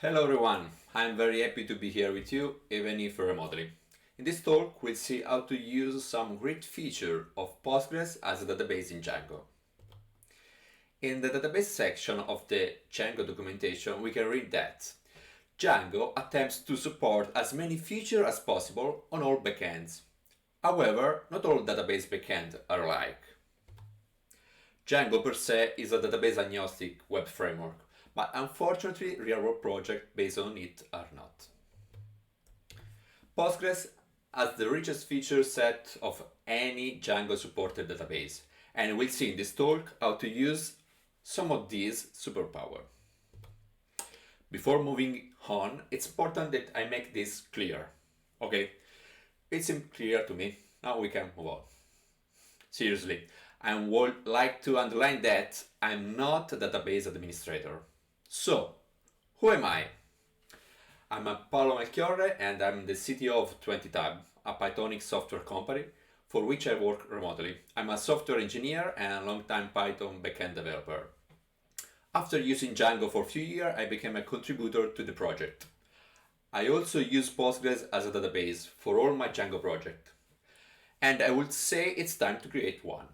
Hello everyone, I'm very happy to be here with you, even if remotely. In this talk, we'll see how to use some great feature of Postgres as a database in Django. In the database section of the Django documentation, we can read that Django attempts to support as many features as possible on all backends. However, not all database backends are alike. Django per se is a database-agnostic web framework, but unfortunately real-world projects based on it are not. Postgres has the richest feature set of any Django-supported database, and we'll see in this talk how to use some of these superpowers. Before moving on, it's important that I make this clear. Okay, it seemed clear to me, now we can move on. Seriously, I would like to underline that I'm not a database administrator. So, who am I? I'm Paolo Melchiorre and I'm the CTO of 20Tab, a Pythonic software company for which I work remotely. I'm a software engineer and a long-time Python backend developer. After using Django for a few years, I became a contributor to the project. I also use Postgres as a database for all my Django projects. And I would say it's time to create one.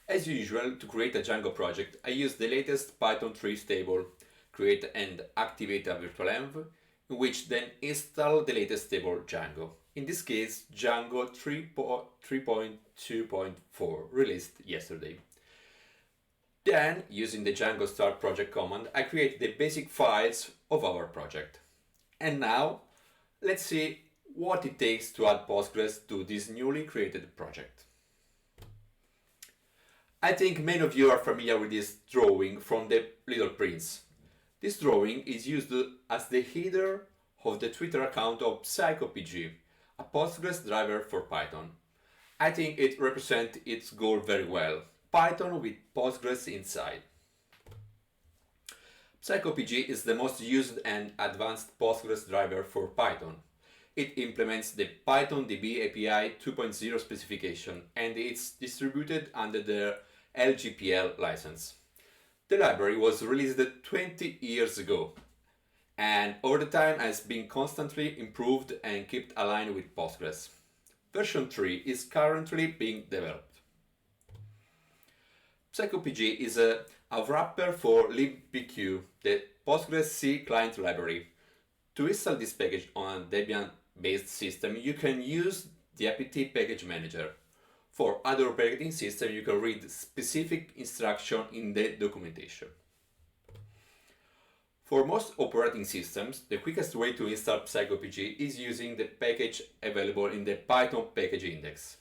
As usual, to create a Django project, I use the latest Python 3 stable, create and activate a virtual env, in which then install the latest stable Django. In this case, Django 3.2.4, released yesterday. Then, using the Django start project command, I create the basic files of our project. And now, let's see what it takes to add Postgres to this newly created project. I think many of you are familiar with this drawing from the Little Prince. This drawing is used as the header of the Twitter account of PsychoPG, a Postgres driver for Python. I think it represents its goal very well, Python with Postgres inside. PsychoPG is the most used and advanced Postgres driver for Python. It implements the PythonDB API 2.0 specification and it's distributed under the LGPL license. The library was released 20 years ago and over the time has been constantly improved and kept aligned with Postgres. Version 3 is currently being developed. PsychoPG is a wrapper for libpq, the Postgres C client library. To install this package on a Debian-based system, you can use the apt package manager. For other operating systems, you can read specific instructions in the documentation. For most operating systems, the quickest way to install PsychoPG is using the package available in the Python package index.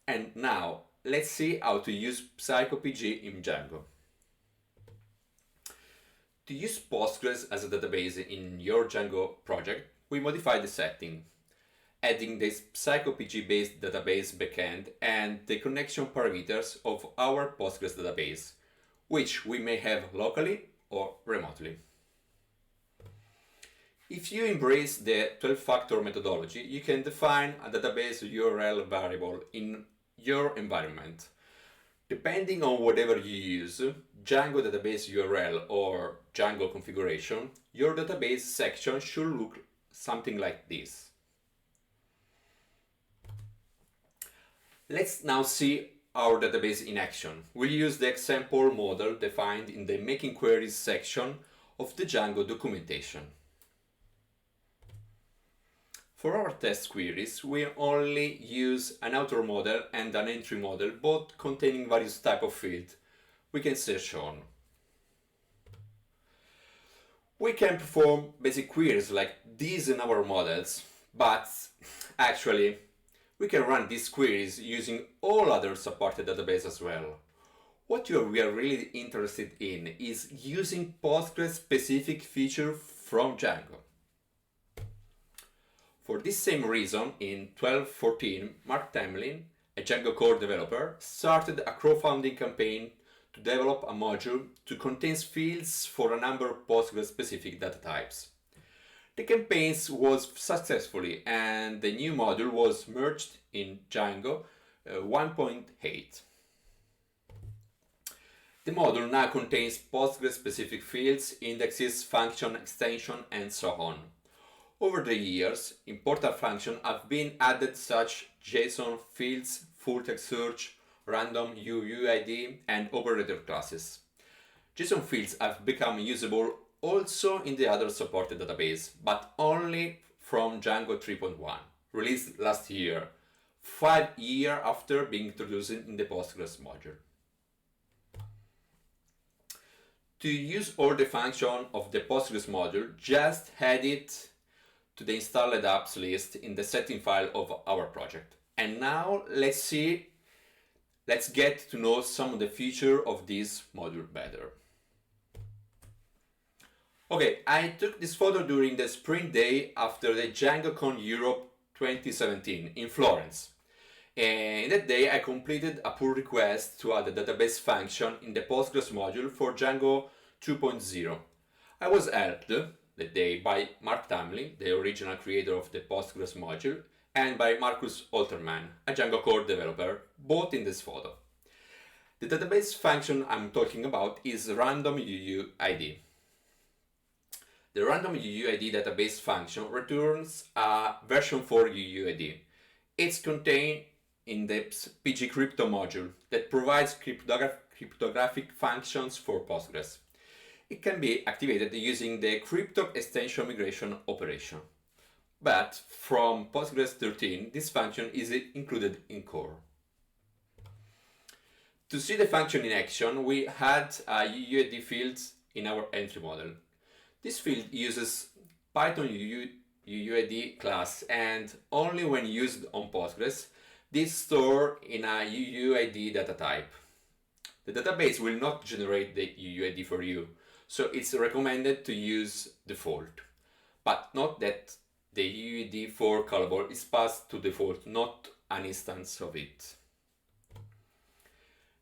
And now, let's see how to use PsychoPG in Django. To use Postgres as a database in your Django project, we modify the setting, adding this PsychoPG-based database backend and the connection parameters of our Postgres database, which we may have locally or remotely. If you embrace the 12-factor methodology, you can define a database URL variable in your environment. Depending on whatever you use, Django database URL or Django configuration, your database section should look something like this. Let's now see our database in action. We'll use the example model defined in the Making Queries section of the Django documentation. For our test queries, we only use an outer model and an entry model, both containing various types of fields we can search on. We can perform basic queries like these in our models, but actually, we can run these queries using all other supported databases as well. What we are really interested in is using Postgres specific feature from Django. For this same reason, in 2014, Mark Tamlin, a Django core developer, started a crowdfunding campaign to develop a module to contain fields for a number of Postgres specific data types. The campaign was successfully and the new module was merged in Django 1.8. The module now contains Postgres-specific fields, indexes, function, extension, and so on. Over the years, important functions have been added such JSON fields, full-text search, random UUID, and operator classes. JSON fields have become usable also in the other supported database, but only from Django 3.1, released last year, 5 years after being introduced in the Postgres module. To use all the functions of the Postgres module, just add it to the installed apps list in the setting file of our project. And now let's get to know some of the features of this module better. Okay, I took this photo during the sprint day after the DjangoCon Europe 2017 in Florence. And that day I completed a pull request to add a database function in the Postgres module for Django 2.0. I was helped that day by Mark Tamley, the original creator of the Postgres module, and by Marcus Alterman, a Django core developer, both in this photo. The database function I'm talking about is random UUID. The random UUID database function returns a version 4 UUID. It's contained in the pgcrypto module that provides cryptographic functions for Postgres. It can be activated using the crypto extension migration operation. But from Postgres 13, this function is included in core. To see the function in action, we had a UUID field in our entry model. This field uses Python UUID class, and only when used on Postgres, this stored in a UUID data type. The database will not generate the UUID for you, so it's recommended to use default. But note that the UUID for callable is passed to default, not an instance of it.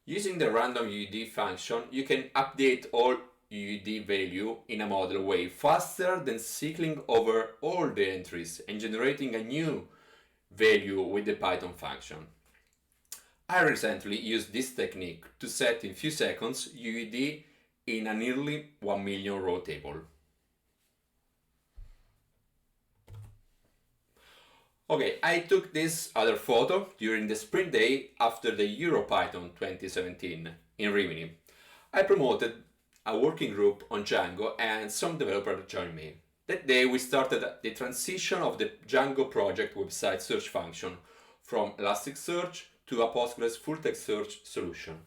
Using the random UUID function, you can update all UUID value in a model way faster than cycling over all the entries and generating a new value with the Python function. I recently used this technique to set in few seconds UUID in a nearly 1 million row table. Okay, I took this other photo during the sprint day after the EuroPython 2017 in Rimini. I promoted a working group on Django and some developers joined me. That day we started the transition of the Django project website search function from Elasticsearch to a Postgres full-text search solution.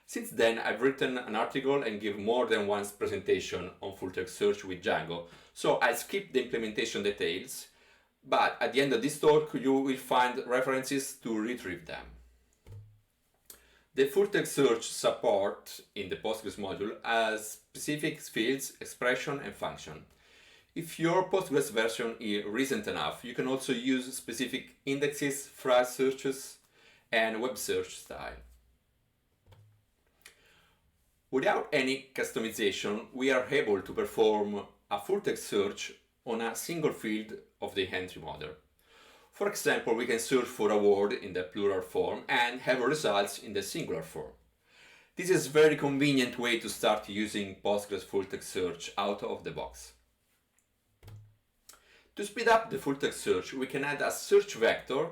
Since then, I've written an article and give more than one presentation on full-text search with Django, so I skipped the implementation details, but at the end of this talk you will find references to retrieve them. The full-text search support in the Postgres module has specific fields, expression, and function. If your Postgres version is recent enough, you can also use specific indexes, phrase searches, and web search style. Without any customization, we are able to perform a full-text search on a single field of the entry model. For example, we can search for a word in the plural form and have results in the singular form. This is a very convenient way to start using Postgres full-text search out of the box. To speed up the full-text search, we can add a search vector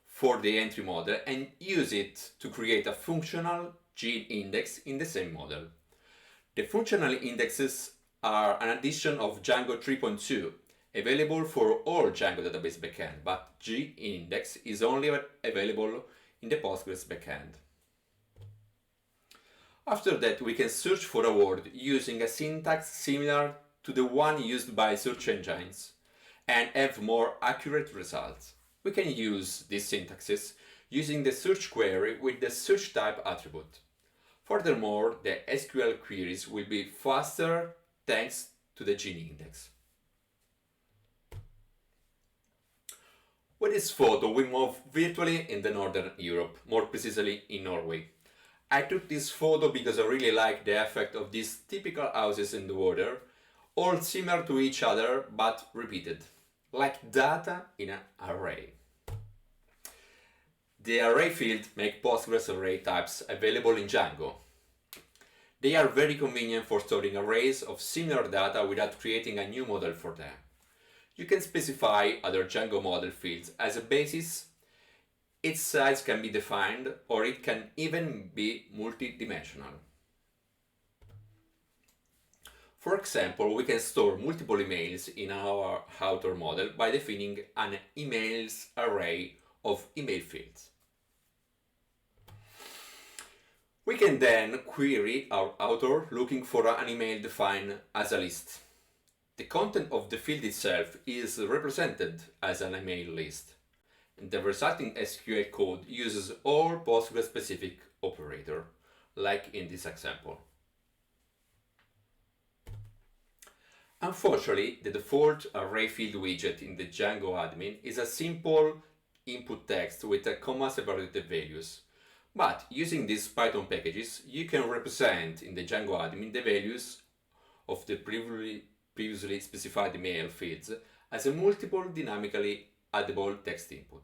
for the entry model and use it to create a functional G-index in the same model. The functional indexes are an addition of Django 3.2, available for all Django database backend, but G-index is only available in the Postgres backend. After that, we can search for a word using a syntax similar to the one used by search engines and have more accurate results. We can use these syntaxes using the search query with the search type attribute. Furthermore, the SQL queries will be faster thanks to the G-index. With this photo, we move virtually in the Northern Europe, more precisely in Norway. I took this photo because I really like the effect of these typical houses in the water, all similar to each other but repeated, like data in an array. The array field makes Postgres array types available in Django. They are very convenient for storing arrays of similar data without creating a new model for them. You can specify other Django model fields as a basis. Its size can be defined, or it can even be multi-dimensional. For example, we can store multiple emails in our author model by defining an emails array of email fields. We can then query our author looking for an email defined as a list. The content of the field itself is represented as an email list, and the resulting SQL code uses all Postgres-specific operator, like in this example. Unfortunately, the default array field widget in the Django admin is a simple input text with a comma-separated values. But using these Python packages, you can represent in the Django admin the values of the previously specified email fields as a multiple dynamically addable text input.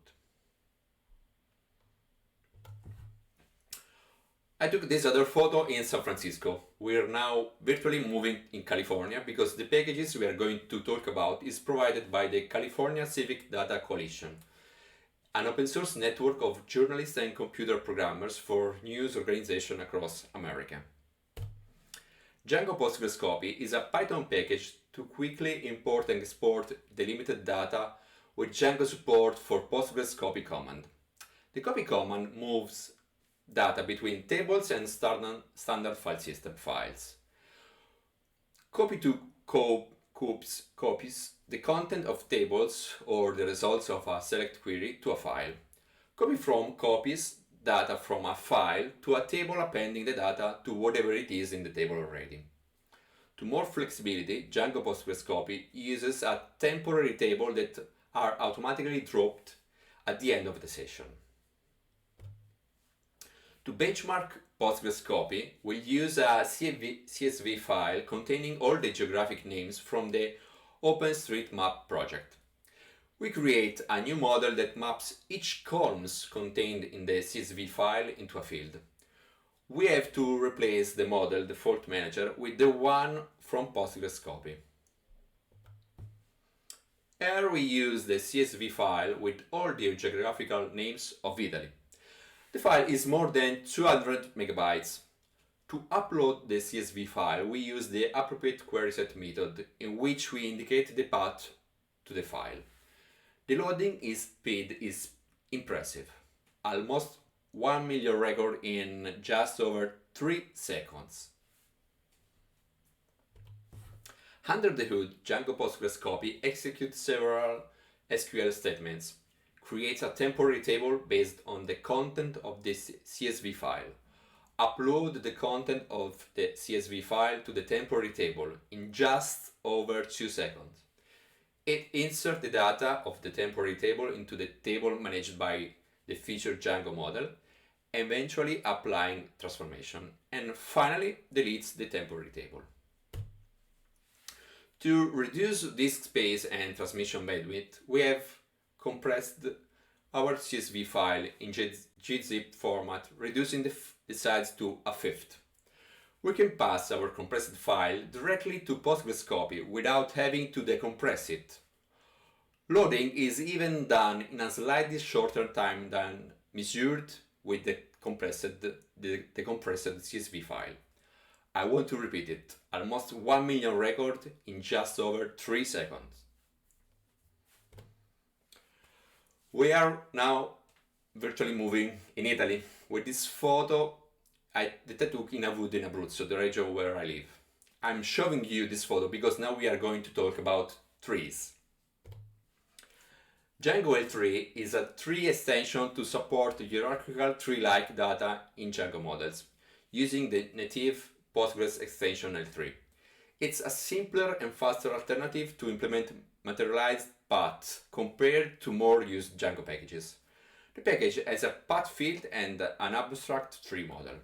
I took this other photo in San Francisco. We are now virtually moving in California because the packages we are going to talk about is provided by the California Civic Data Coalition, an open source network of journalists and computer programmers for news organizations across America. Django Postgres Copy is a Python package to quickly import and export delimited data with Django support for Postgres copy command. The copy command moves data between tables and standard file system files. Copy to copies the content of tables or the results of a select query to a file. Copy from copies data from a file to a table appending the data to whatever it is in the table already. To more flexibility, Django Postgres Copy uses a temporary table that are automatically dropped at the end of the session. To benchmark Postgres Copy, we'll use a CSV file containing all the geographic names from the OpenStreetMap project. We create a new model that maps each columns contained in the CSV file into a field. We have to replace the model default manager with the one from Postgres Copy. Here we use the CSV file with all the geographical names of Italy. The file is more than 200 megabytes. To upload the CSV file, we use the appropriate query set method in which we indicate the path to the file. The loading speed is impressive, almost 1 million records in just over 3 seconds. Under the hood, Django Postgres Copy executes several SQL statements, creates a temporary table based on the content of this CSV file, upload the content of the CSV file to the temporary table in just over 2 seconds. It inserts the data of the temporary table into the table managed by the featured Django model, eventually applying transformation, and finally deletes the temporary table. To reduce disk space and transmission bandwidth, we have compressed our CSV file in gzip format, reducing the size to a fifth. We can pass our compressed file directly to Postgres Copy without having to decompress it. Loading is even done in a slightly shorter time than measured with the compressed CSV file. I want to repeat it, almost 1 million records in just over 3 seconds. We are now virtually moving in Italy with this photo that I took in a wood in Abruzzo, the region where I live. I'm showing you this photo because now we are going to talk about trees. Django L3 is a tree extension to support hierarchical tree-like data in Django models using the native Postgres extension L3. It's a simpler and faster alternative to implement materialized paths compared to more used Django packages. The package has a path field and an abstract tree model.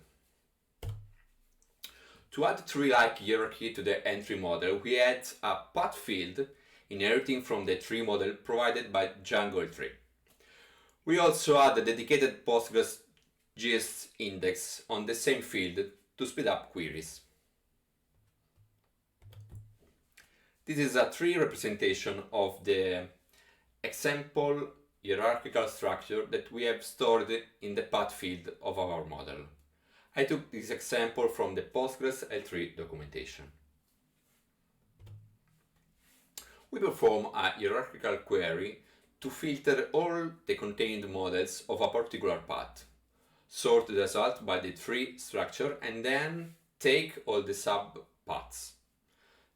To add tree-like hierarchy to the entry model, we add a path field inheriting from the tree model provided by Django L3. We also add a dedicated Postgres GS index on the same field to speed up queries. This is a tree representation of the example hierarchical structure that we have stored in the path field of our model. I took this example from the Postgres L3 documentation. We perform a hierarchical query to filter all the contained models of a particular path, sort the result by the tree structure, and then take all the sub-paths.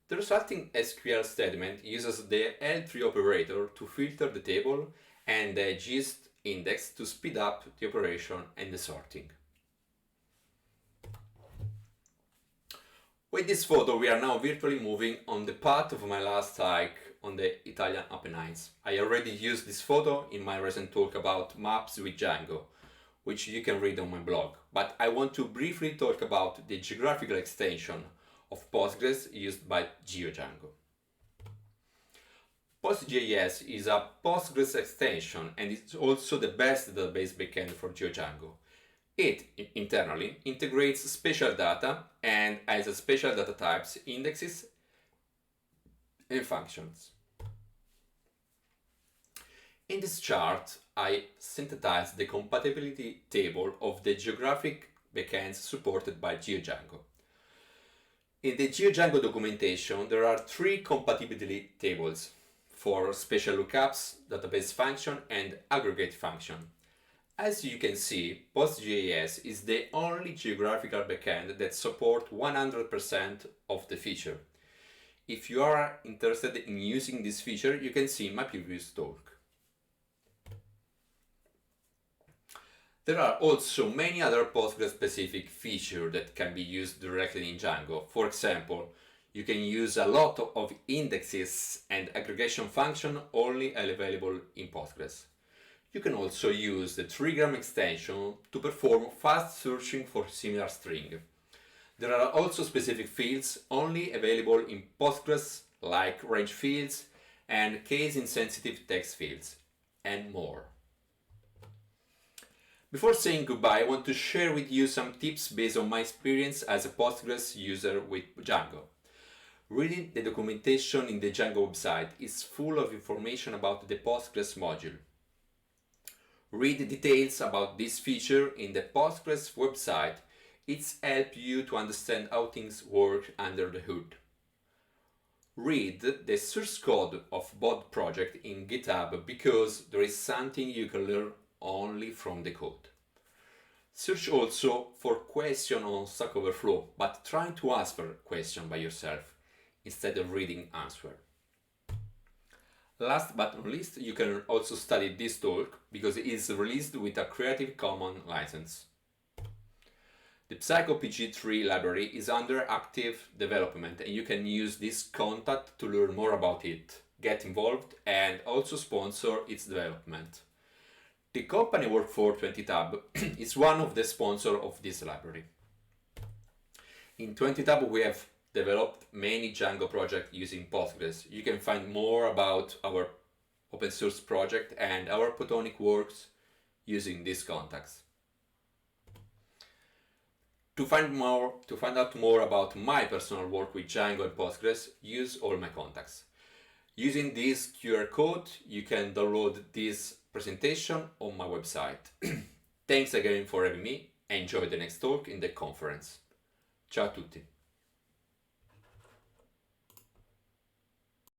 The resulting SQL statement uses the L3 operator to filter the table and the gist index to speed up the operation and the sorting. With this photo, we are now virtually moving on the path of my last hike on the Italian Apennines. I already used this photo in my recent talk about maps with Django, which you can read on my blog, but I want to briefly talk about the geographical extension of Postgres used by GeoDjango. PostGIS is a Postgres extension and it's also the best database backend for GeoDjango. It internally integrates spatial data and has a special data types, indexes, and functions. In this chart, I synthesized the compatibility table of the Geographic backends supported by GeoDjango. In the GeoDjango documentation, there are 3 compatibility tables for spatial lookups, database function, and aggregate function. As you can see, PostGIS is the only geographical backend that supports 100% of the feature. If you are interested in using this feature, you can see my previous talk. There are also many other Postgres-specific features that can be used directly in Django. For example, you can use a lot of indexes and aggregation function only available in Postgres. You can also use the trigram extension to perform fast searching for similar string. There are also specific fields only available in Postgres, like range fields and case-insensitive text fields, and more. Before saying goodbye, I want to share with you some tips based on my experience as a Postgres user with Django. Reading the documentation in the Django website is full of information about the Postgres module. Read the details about this feature in the Postgres website. It's helps you to understand how things work under the hood. Read the source code of both projects in GitHub because there is something you can learn only from the code. Search also for questions on Stack Overflow, but try to answer questions by yourself instead of reading answer. Last but not least, you can also study this talk because it is released with a Creative Commons license. The PsychoPG3 library is under active development and you can use this contact to learn more about it, get involved and also sponsor its development. The company I work for, 20tab, is one of the sponsors of this library. In 20tab we have developed many Django projects using Postgres. You can find more about our open source project and our Platonic works using these contacts. To find out more about my personal work with Django and Postgres, use all my contacts. Using this QR code, you can download this presentation on my website. Thanks again for having me. Enjoy the next talk in the conference. Ciao a tutti.